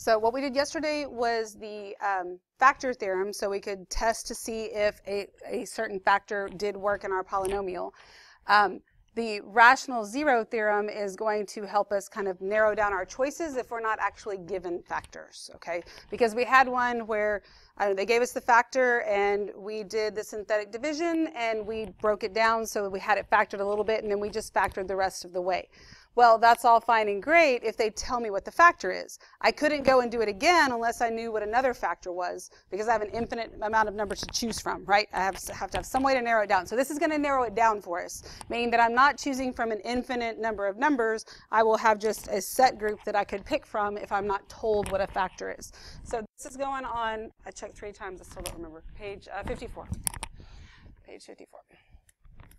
So what we did yesterday was the factor theorem, so we could test to see if a certain factor did work in our polynomial. The rational zero theorem is going to help us kind of narrow down our choices if we're not actually given factors, okay? Because we had one where they gave us the factor and we did the synthetic division and we broke it down so we had it factored a little bit and then we just factored the rest of the way. Well, that's all fine and great if they tell me what the factor is. I couldn't go and do it again unless I knew what another factor was, because I have an infinite amount of numbers to choose from, right? I have to have some way to narrow it down. So this is going to narrow it down for us, meaning that I'm not choosing from an infinite number of numbers. I will have just a set group that I could pick from if I'm not told what a factor is. So this is going on, I checked 3 times, I still don't remember, page 54. Page 54.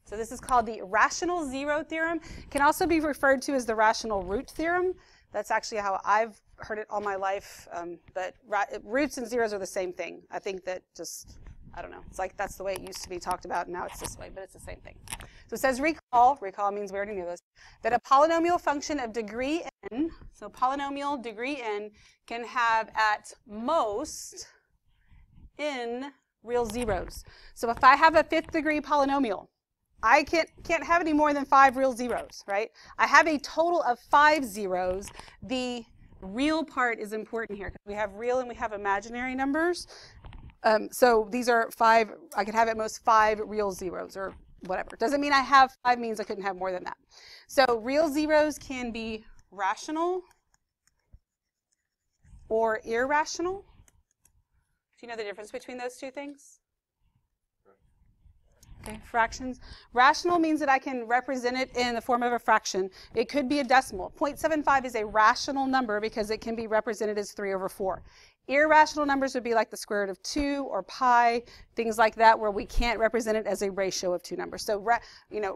So this is called the irrational zero theorem. It can also be referred to as the rational root theorem. That's actually how I've heard it all my life. But roots and zeros are the same thing. I think that just, I don't know. It's like that's the way it used to be talked about, and now it's this way, but it's the same thing. So it says recall means we already knew this, that a polynomial function of degree n, so polynomial degree n, can have at most n real zeros. So if I have a 5th degree polynomial, I can't have any more than 5 real zeros, right? I have a total of 5 zeros. The real part is important here because we have real and we have imaginary numbers. So these are 5, I could have at most 5 real zeros or whatever. Doesn't mean I have 5, means I couldn't have more than that. So real zeros can be rational or irrational. Do you know the difference between those two things? Okay, fractions. Rational means that I can represent it in the form of a fraction. It could be a decimal. 0.75 is a rational number because it can be represented as 3/4. Irrational numbers would be like the square root of 2 or pi, things like that, where we can't represent it as a ratio of 2 numbers. So,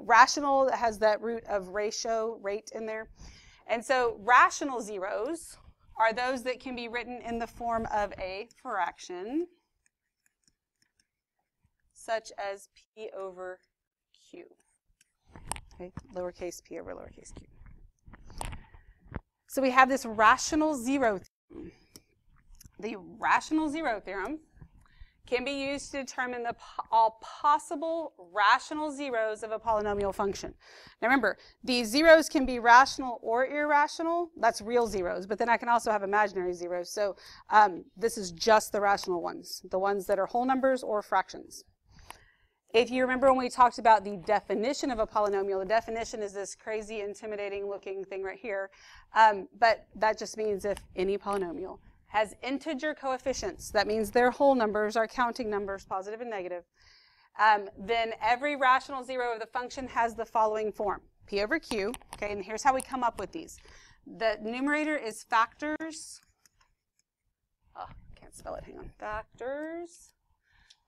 rational has that root of ratio, rate in there. And so rational zeros are those that can be written in the form of a fraction, such as p over q, okay, lowercase p over lowercase q. So we have this rational zero theorem. The rational zero theorem can be used to determine all possible rational zeros of a polynomial function. Now remember, these zeros can be rational or irrational. That's real zeros, but then I can also have imaginary zeros. So this is just the rational ones, the ones that are whole numbers or fractions. If you remember when we talked about the definition of a polynomial, the definition is this crazy, intimidating looking thing right here. But that just means if any polynomial has integer coefficients, that means their whole numbers are counting numbers, positive and negative, then every rational zero of the function has the following form, p over q. Okay, and here's how we come up with these. The numerator is factors, can't spell it, hang on, factors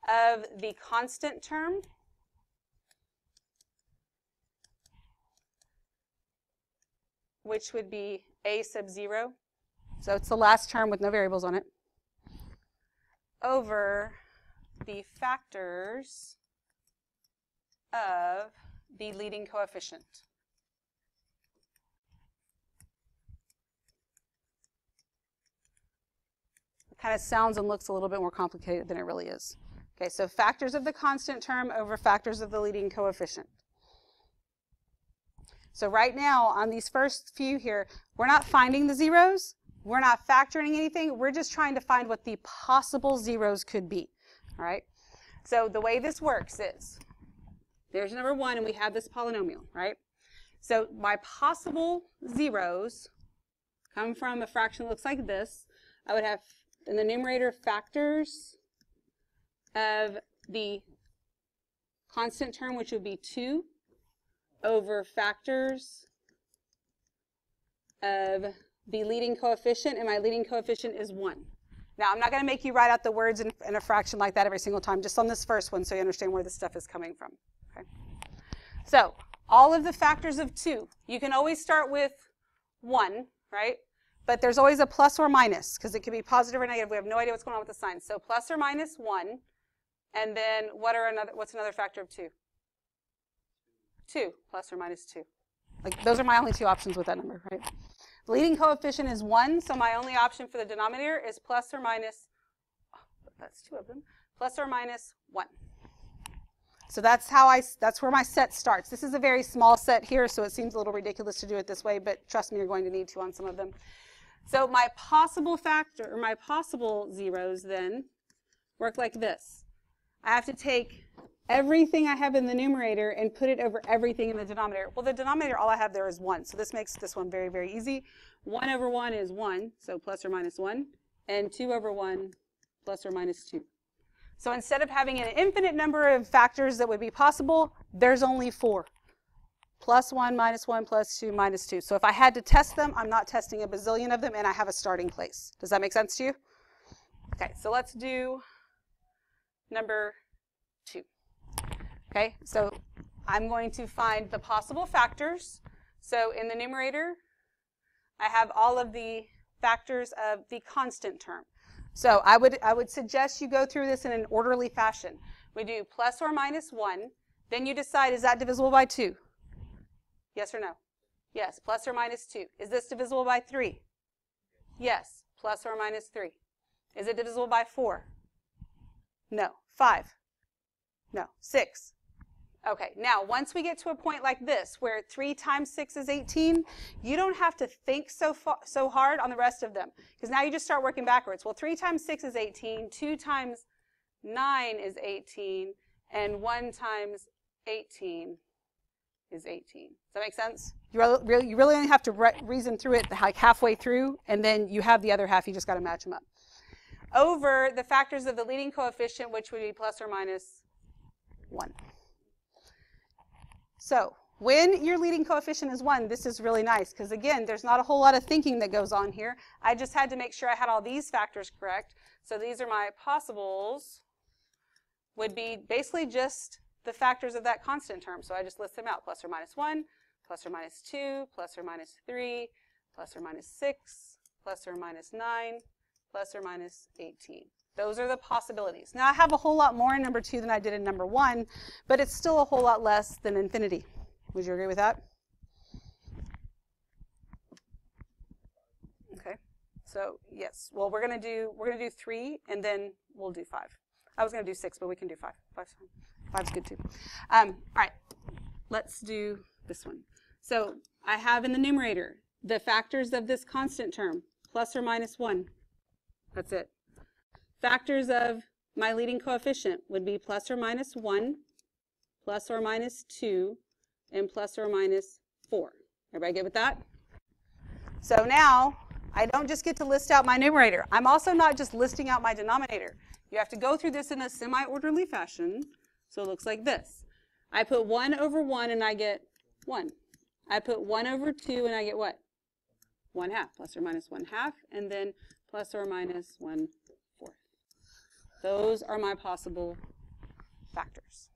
of the constant term which would be a sub 0. So it's the last term with no variables on it, over the factors of the leading coefficient. It kind of sounds and looks a little bit more complicated than it really is. Okay, so factors of the constant term over factors of the leading coefficient. So right now, on these first few here, we're not finding the zeros. We're not factoring anything. We're just trying to find what the possible zeros could be. All right? So the way this works is, there's number 1, and we have this polynomial, right? So my possible zeros come from a fraction that looks like this. I would have in the numerator factors of the constant term, which would be 2, over factors of the leading coefficient, and my leading coefficient is 1. Now, I'm not going to make you write out the words in a fraction like that every single time, just on this first one so you understand where this stuff is coming from. Okay? So, all of the factors of 2, you can always start with 1, right? But there's always a plus or minus, because it could be positive or negative. We have no idea what's going on with the sign. So, plus or minus 1. And then what's another factor of 2? 2, plus or minus 2. Like, those are my only 2 options with that number, right? The leading coefficient is 1, so my only option for the denominator is plus or minus, that's 2 of them, plus or minus 1. So that's where my set starts. This is a very small set here, so it seems a little ridiculous to do it this way, but trust me, you're going to need to on some of them. So my possible factor, or my possible zeros then, work like this. I have to take everything I have in the numerator and put it over everything in the denominator. Well, the denominator, all I have there is 1, so this makes this one very, very easy. 1 over 1 is 1, so plus or minus 1, and 2 over 1, plus or minus 2. So instead of having an infinite number of factors that would be possible, there's only 4. Plus 1, minus 1, plus 2, minus 2. So if I had to test them, I'm not testing a bazillion of them, and I have a starting place. Does that make sense to you? Okay, so let's do number 2. Okay, so I'm going to find the possible factors. So in the numerator, I have all of the factors of the constant term. So I would suggest you go through this in an orderly fashion. We do plus or minus 1. Then you decide, is that divisible by 2? Yes or no? Yes, plus or minus 2. Is this divisible by 3? Yes, plus or minus 3. Is it divisible by 4? No. 5? No. 6? Okay, now once we get to a point like this, where 3 times 6 is 18, you don't have to think so hard on the rest of them, because now you just start working backwards. Well, 3 times 6 is 18, 2 times 9 is 18, and 1 times 18 is 18. Does that make sense? You really only have to reason through it like halfway through, and then you have the other half. You just got to match them up. Over the factors of the leading coefficient, which would be plus or minus 1. So when your leading coefficient is 1, this is really nice, because again, there's not a whole lot of thinking that goes on here. I just had to make sure I had all these factors correct. So these are my possibles, would be basically just the factors of that constant term. So I just list them out: plus or minus 1, plus or minus 2, plus or minus 3, plus or minus 6, plus or minus 9, plus or minus 18. Those are the possibilities. Now I have a whole lot more in number 2 than I did in number 1, but it's still a whole lot less than infinity. Would you agree with that? Okay. So yes. Well, we're gonna do 3, and then we'll do 5. I was gonna do 6, but we can do 5. 5's fine. 5's good too. All right. Let's do this one. So I have in the numerator the factors of this constant term, plus or minus 1. That's it. Factors of my leading coefficient would be plus or minus 1, plus or minus 2, and plus or minus 4. Everybody good with that? So now, I don't just get to list out my numerator. I'm also not just listing out my denominator. You have to go through this in a semi-orderly fashion. So it looks like this. I put 1 over 1 and I get 1. I put 1 over 2 and I get what? 1/2, plus or minus 1/2, and then plus or minus 1/4. Those are my possible factors.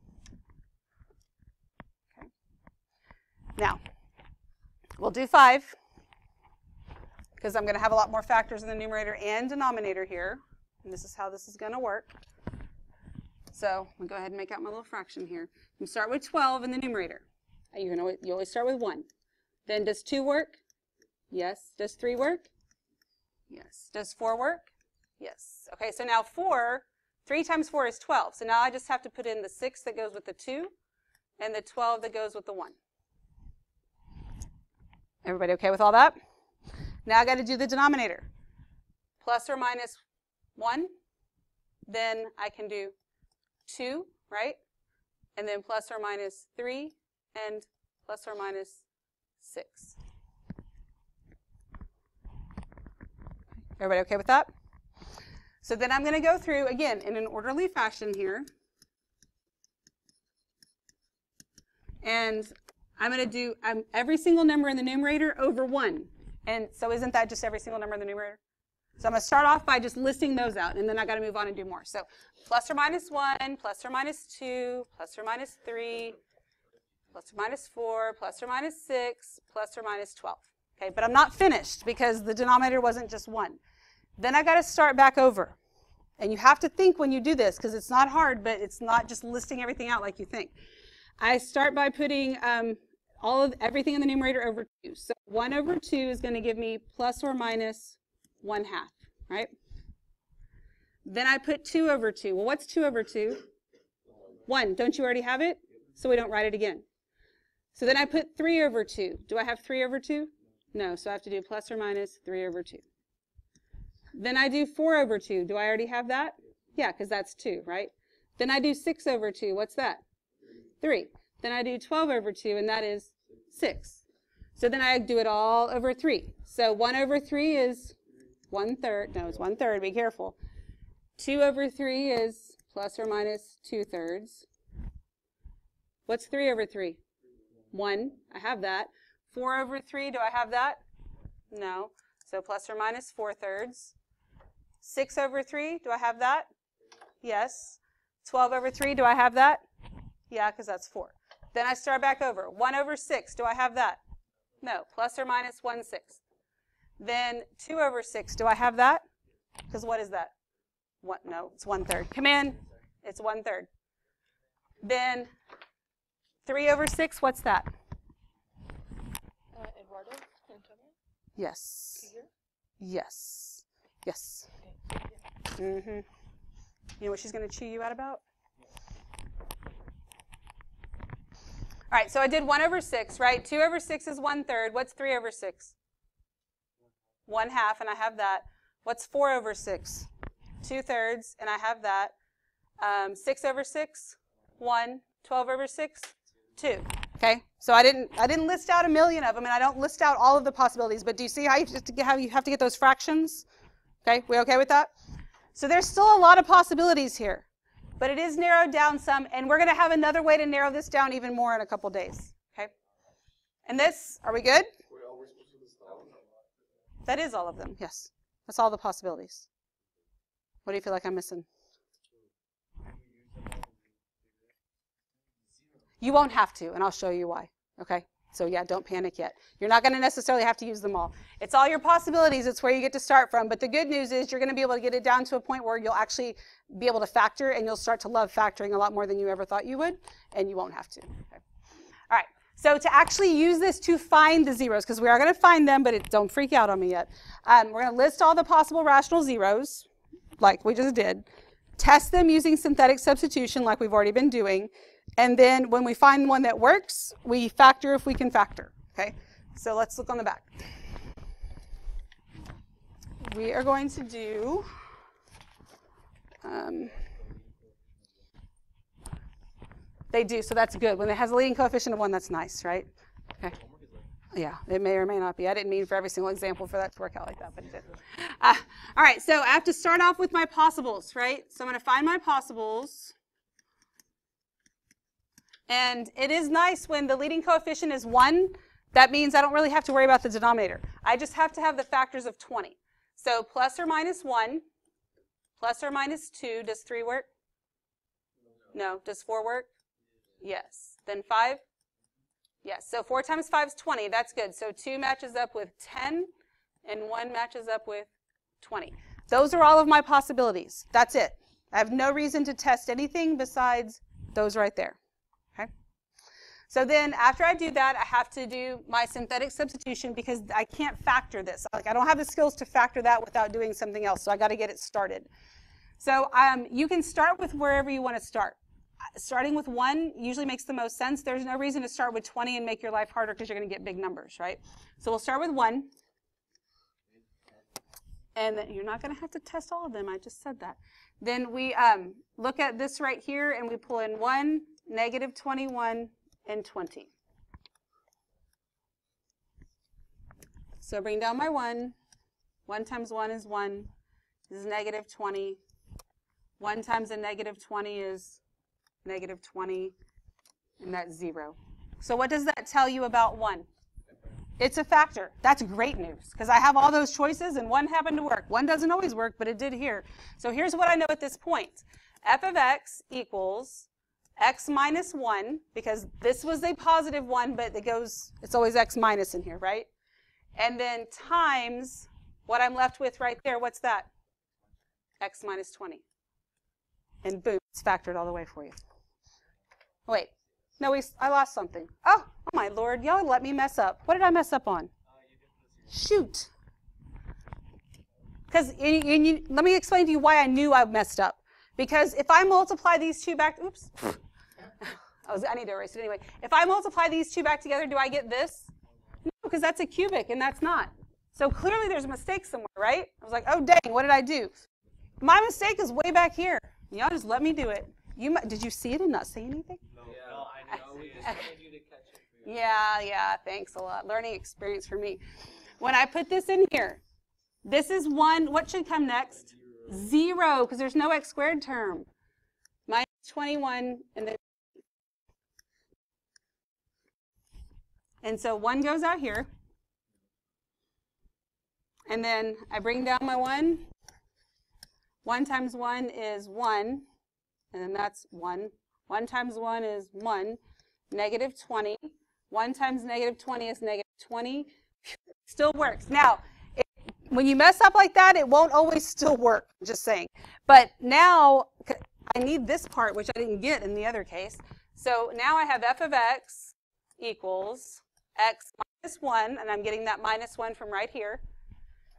Okay. Now, we'll do 5, because I'm going to have a lot more factors in the numerator and denominator here, and this is how this is going to work. So I'm going to go ahead and make out my little fraction here. I'm going to start with 12 in the numerator. You always start with 1. Then does 2 work? Yes. Does 3 work? Yes. Does 4 work? Yes. Okay, so now 3 times 4 is 12. So now I just have to put in the 6 that goes with the 2 and the 12 that goes with the 1. Everybody okay with all that? Now I got to do the denominator. Plus or minus 1. Then I can do 2, right? And then plus or minus 3 and plus or minus 6. Everybody okay with that? So then I'm going to go through, again, in an orderly fashion here. And I'm going to do every single number in the numerator over 1. And so isn't that just every single number in the numerator? So I'm going to start off by just listing those out, and then I've got to move on and do more. So plus or minus 1, plus or minus 2, plus or minus 3, plus or minus 4, plus or minus 6, plus or minus 12. Okay, but I'm not finished because the denominator wasn't just 1. Then I got to start back over. And you have to think when you do this, because it's not hard, but it's not just listing everything out like you think. I start by putting everything in the numerator over 2. So 1 over 2 is going to give me plus or minus 1/2, right? Then I put 2 over 2. Well, what's 2 over 2? 1. Don't you already have it? So we don't write it again. So then I put 3 over 2. Do I have 3 over 2? No, so I have to do plus or minus 3 over 2. Then I do 4 over 2. Do I already have that? Yeah, because that's 2, right? Then I do 6 over 2. What's that? 3. Then I do 12 over 2, and that is 6. So then I do it all over 3. So 1 over 3 is 1/3. No, it's 1/3. Be careful. 2 over 3 is plus or minus 2/3. What's 3 over 3? 1. I have that. 4 over 3, do I have that? No. So plus or minus 4/3. 6 over 3, do I have that? Yes. 12 over 3, do I have that? Yeah, because that's 4. Then I start back over. 1 over 6, do I have that? No. Plus or minus 1/6. Then 2 over 6, do I have that? Because what is that? What? No, it's 1/3. Come in. It's 1/3. Then 3 over 6, what's that? Eduardo? Antonio? Yes. Peter? Yes. Yes. Okay. Mm-hmm. You know what she's going to chew you out about? All right, so I did 1 over 6, right? 2 over 6 is 1/3. What's 3 over 6? 1/2, and I have that. What's 4 over 6? 2/3, and I have that. 6 over 6? 1. 12 over 6? 2. Okay, so I didn't list out a million of them, and I don't list out all of the possibilities, but do you see how you have to get those fractions? Okay, we okay with that? So there's still a lot of possibilities here, but it is narrowed down some, and we're going to have another way to narrow this down even more in a couple days. Okay, and this, are we good? That is all of them, yes. That's all the possibilities. What do you feel like I'm missing? You won't have to, and I'll show you why. Okay? So yeah, don't panic yet. You're not going to necessarily have to use them all. It's all your possibilities. It's where you get to start from. But the good news is you're going to be able to get it down to a point where you'll actually be able to factor, and you'll start to love factoring a lot more than you ever thought you would, and you won't have to. Okay. All right. So to actually use this to find the zeros, because we are going to find them, but don't freak out on me yet. We're going to list all the possible rational zeros, like we just did. Test them using synthetic substitution, like we've already been doing. And then when we find one that works, we factor if we can factor. Okay? So let's look on the back. We are going to do they do, so that's good. When it has a leading coefficient of 1, that's nice, right? Okay. Yeah, it may or may not be. I didn't mean for every single example for that to work out like that, but it did. All right, so I have to start off with my possibles, right? So I'm going to find my possibles. And it is nice when the leading coefficient is 1. That means I don't really have to worry about the denominator. I just have to have the factors of 20. So plus or minus 1, plus or minus 2. Does 3 work? No. Does 4 work? Yes. Then 5? Yes. So 4 times 5 is 20. That's good. So 2 matches up with 10, and 1 matches up with 20. Those are all of my possibilities. That's it. I have no reason to test anything besides those right there. Okay? So then after I do that, I have to do my synthetic substitution because I can't factor this. Like, I don't have the skills to factor that without doing something else, so I got to get it started. So you can start with wherever you want to start. Starting with 1 usually makes the most sense. There's no reason to start with 20 and make your life harder because you're going to get big numbers, right? So we'll start with 1. And then you're not going to have to test all of them. I just said that. Then we look at this right here, and we pull in 1, negative 21, and 20. So bring down my 1. 1 times 1 is 1. This is negative 20. 1 times a negative 20 is negative 20, and that's 0. So what does that tell you about 1? It's a factor. That's great news, because I have all those choices, and 1 happened to work. 1 doesn't always work, but it did here. So here's what I know at this point. F of x equals x minus 1, because this was a positive 1, but it's always x minus in here, right? And then times what I'm left with right there. What's that? X minus 20. And boom, it's factored all the way for you. Wait, No, I lost something. Oh my Lord, y'all let me mess up. What did I mess up on? Shoot. Because let me explain to you why I knew I messed up. Because if I multiply these two back, oops. I need to erase it anyway. If I multiply these two back together, do I get this? No, because that's a cubic and that's not. So clearly there's a mistake somewhere, right? I was like, oh dang, what did I do? My mistake is way back here. Y'all just let me do it. Did you see it and not say anything? No, I know. We just wanted you to catch it. Yeah, thanks a lot. Learning experience for me. When I put this in here, this is 1. What should come next? 0, because there's no x squared term. Minus 21, and so 1 goes out here. And then I bring down my 1. 1 times 1 is 1. And then that's 1. 1 times 1 is 1. Negative 20. 1 times negative 20 is negative 20. Still works. Now, when you mess up like that, it won't always still work. Just saying. But now, I need this part, which I didn't get in the other case. So now I have f of x equals x minus 1, and I'm getting that minus 1 from right here,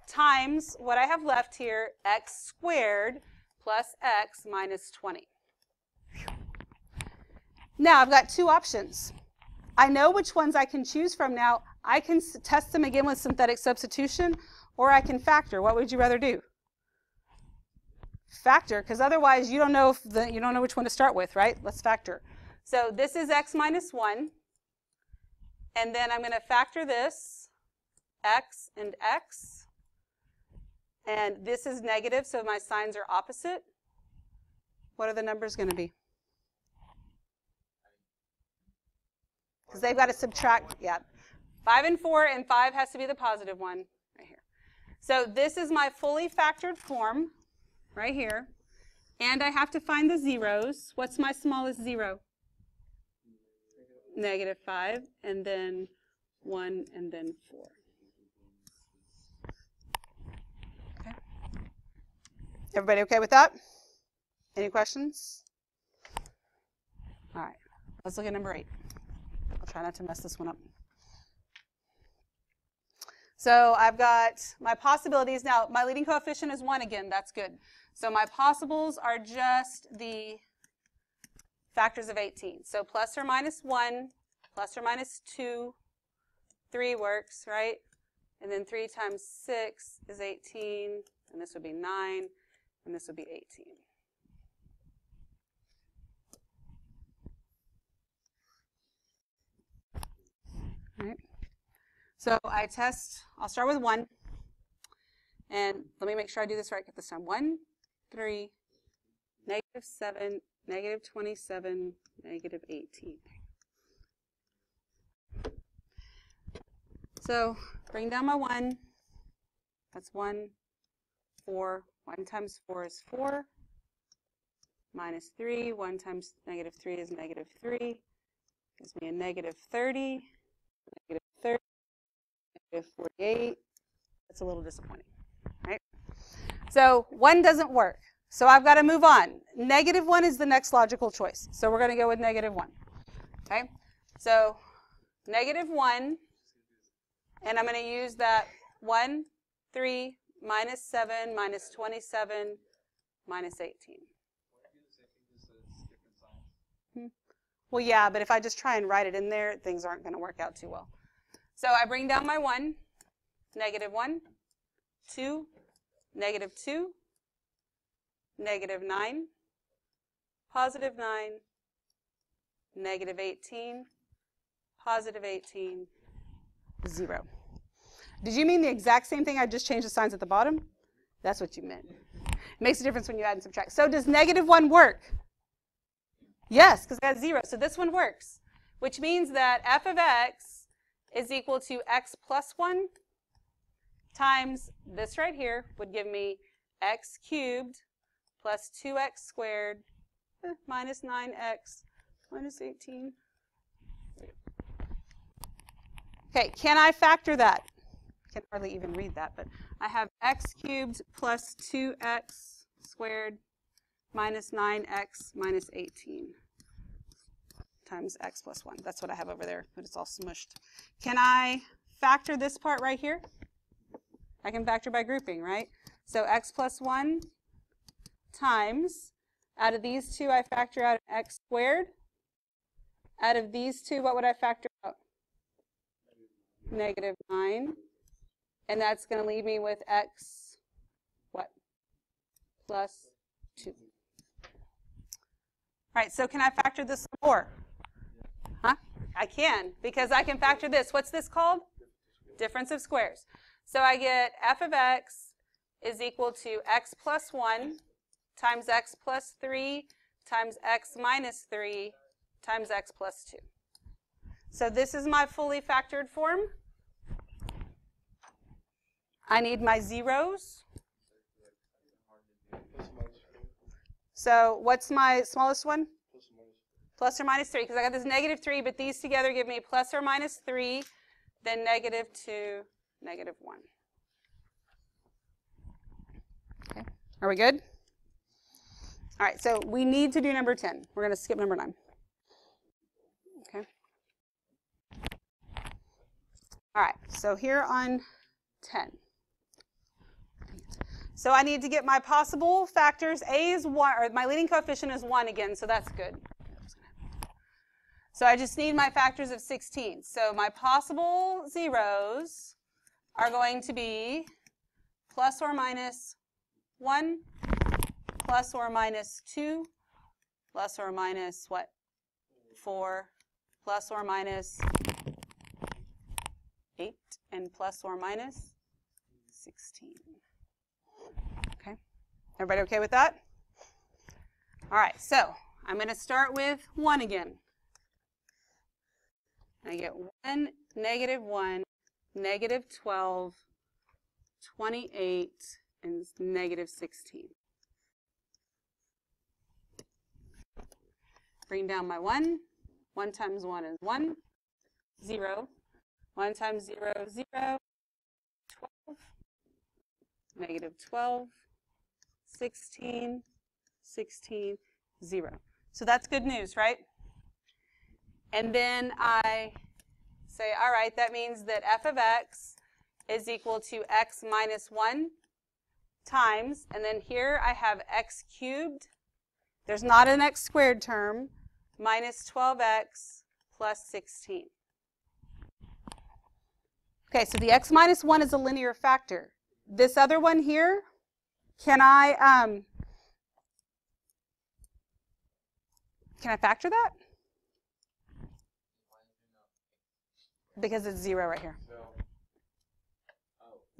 times what I have left here, x squared plus x minus 20. Now I've got two options. I know which ones I can choose from now. I can test them again with synthetic substitution, or I can factor. What would you rather do? Factor, because otherwise you don't know which one to start with, right? Let's factor. So this is x minus 1, and then I'm going to factor this, x and x, and this is negative, so my signs are opposite. What are the numbers going to be? Because they've got to subtract, 5 and 4, and 5 has to be the positive one right here. So this is my fully factored form right here, and I have to find the zeros. What's my smallest zero? Negative 5, and then 1, and then 4. Okay. Everybody okay with that? Any questions? All right, let's look at number 8. I'll try not to mess this one up. So I've got my possibilities. Now, my leading coefficient is 1 again. That's good. So my possibles are just the factors of 18. So plus or minus 1, plus or minus 2, 3 works, right? And then 3 times 6 is 18, and this would be 9, and this would be 18. All right. So I'll start with 1. And let me make sure I do this right this time. 1, 3, negative 7, negative 27, negative 18. So bring down my 1. That's 1, 4. 1 times 4 is 4. Minus 3. 1 times negative 3 is negative 3. Gives me a negative 30. Negative 30. Negative 48. That's a little disappointing, right? So 1 doesn't work. So I've got to move on. Negative 1 is the next logical choice. So we're going to go with negative 1. Okay? So negative 1, and I'm going to use that 1, 3, minus 7, minus 27, minus 18. Well, yeah, but if I just try and write it in there, things aren't going to work out too well. So I bring down my 1, negative 1, 2, negative 2, negative 9, positive 9, negative 18, positive 18, 0. Did you mean the exact same thing? I just changed the signs at the bottom? That's what you meant. It makes a difference when you add and subtract. So does negative 1 work? Yes, because I got 0. So this one works, which means that f of x is equal to x plus 1 times this right here would give me x cubed plus 2x squared minus 9x minus 18. Okay, can I factor that? I can hardly even read that, but I have x cubed plus 2x squared minus 9x minus 18 times x plus 1. That's what I have over there, but it's all smushed. Can I factor this part right here? I can factor by grouping, right? So x plus 1 times, out of these two, I factor out x squared. Out of these two, what would I factor out? Negative 9. And that's going to leave me with x, what? Plus 2. All right, so can I factor this some more? Huh? I can, because I can factor this. What's this called? Difference of squares. So I get f of x is equal to x plus 1 times x plus 3 times x minus 3 times x plus 2. So this is my fully factored form. I need my zeros. So what's my smallest one? Plus or minus 3, because I got this negative 3, but these together give me plus or minus 3, then negative 2, negative 1. Okay, are we good? All right, so we need to do number 10. We're going to skip number 9. Okay. All right, so here on 10. So I need to get my possible factors. A is 1, or my leading coefficient is 1 again, so that's good. So I just need my factors of 16. So my possible zeros are going to be plus or minus 1, plus or minus 2, plus or minus what? 4, plus or minus 8, and plus or minus 16. Okay, everybody okay with that? All right, so I'm going to start with 1 again. I get 1, negative 1, negative 12, 28, and negative 16. Bring down my 1. 1 times 1 is 1, 0. 1 times 0, 0, 12, negative 12, 16, 16, 0. So that's good news, right? And then I say, all right, that means that f of x is equal to x minus 1 times, and then here I have x cubed. There's not an x squared term, minus 12x plus 16. Okay, so the x minus 1 is a linear factor. This other one here, can I factor that? Because it's 0 right here.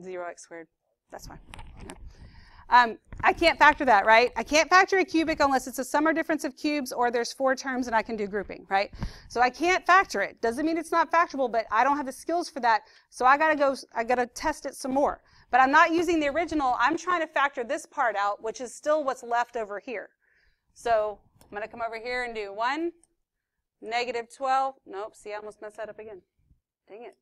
0x squared. That's fine. Yeah. I can't factor that, right? I can't factor a cubic unless it's a sum or difference of cubes or there's 4 terms and I can do grouping, right? So I can't factor it. Doesn't mean it's not factorable, but I don't have the skills for that. So I gotta test it some more. But I'm not using the original. I'm trying to factor this part out, which is still what's left over here. So I'm gonna come over here and do 1, negative 12. Nope, see, I almost messed that up again. Dang it.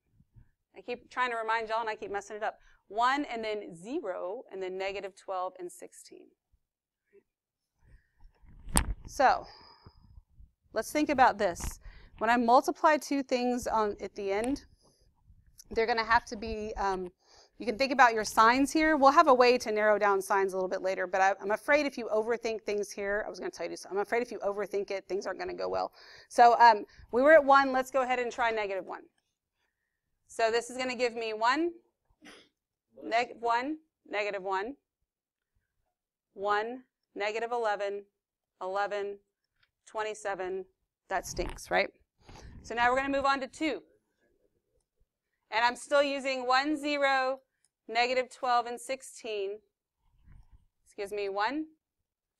I keep trying to remind y'all and I keep messing it up. 1 and then 0 and then negative 12 and 16. So let's think about this. When I multiply two things at the end, they're going to have to be, you can think about your signs here. We'll have a way to narrow down signs a little bit later, but I'm afraid if you overthink things here, I was going to tell you something. I'm afraid if you overthink it, things aren't going to go well. So we were at 1. Let's go ahead and try negative 1. So this is going to give me 1, 1, negative 1, 1, negative 11, 11, 27. That stinks, right? So now we're going to move on to 2. And I'm still using 1, 0, negative 12, and 16. This gives me 1,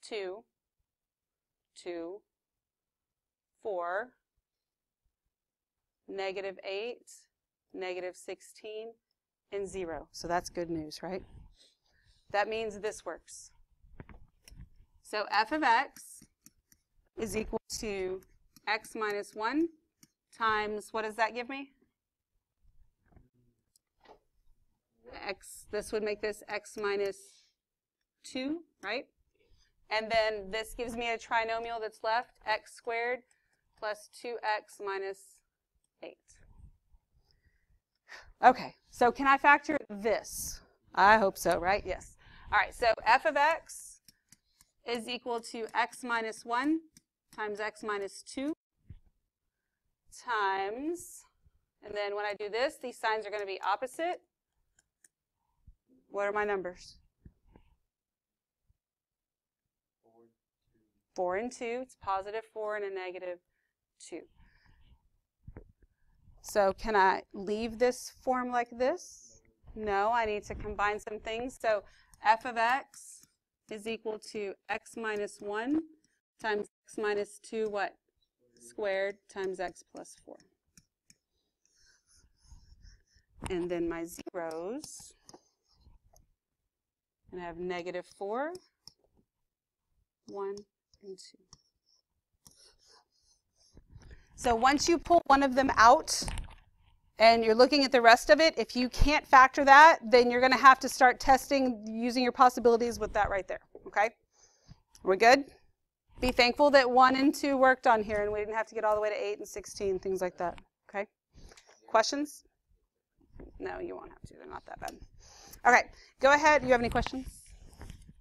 2, 2, 4, negative 8, negative 16, and 0. So that's good news, right? That means this works. So f of x is equal to x minus 1 times, what does that give me? X, this would make this x minus 2, right? And then this gives me a trinomial that's left, x squared plus 2x minus 8. Okay, so can I factor this? I hope so, right? Yes. All right, so f of x is equal to x minus 1 times x minus 2 times, and then when I do this, these signs are going to be opposite. What are my numbers? 4 and 2. It's positive 4 and a negative 2. So can I leave this form like this? No, I need to combine some things. So f of x is equal to x minus 1 times x minus 2, what? Squared times x plus 4. And then my zeros, and I have negative 4, 1, and 2. So once you pull one of them out and you're looking at the rest of it, if you can't factor that, then you're going to have to start testing using your possibilities with that right there. Okay? We're good? Be thankful that 1 and 2 worked on here and we didn't have to get all the way to 8 and 16, things like that. Okay? Questions? No, you won't have to. They're not that bad. Okay, go ahead. You have any questions?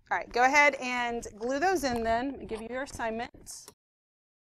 All right, go ahead and glue those in then. I'll give you your assignment.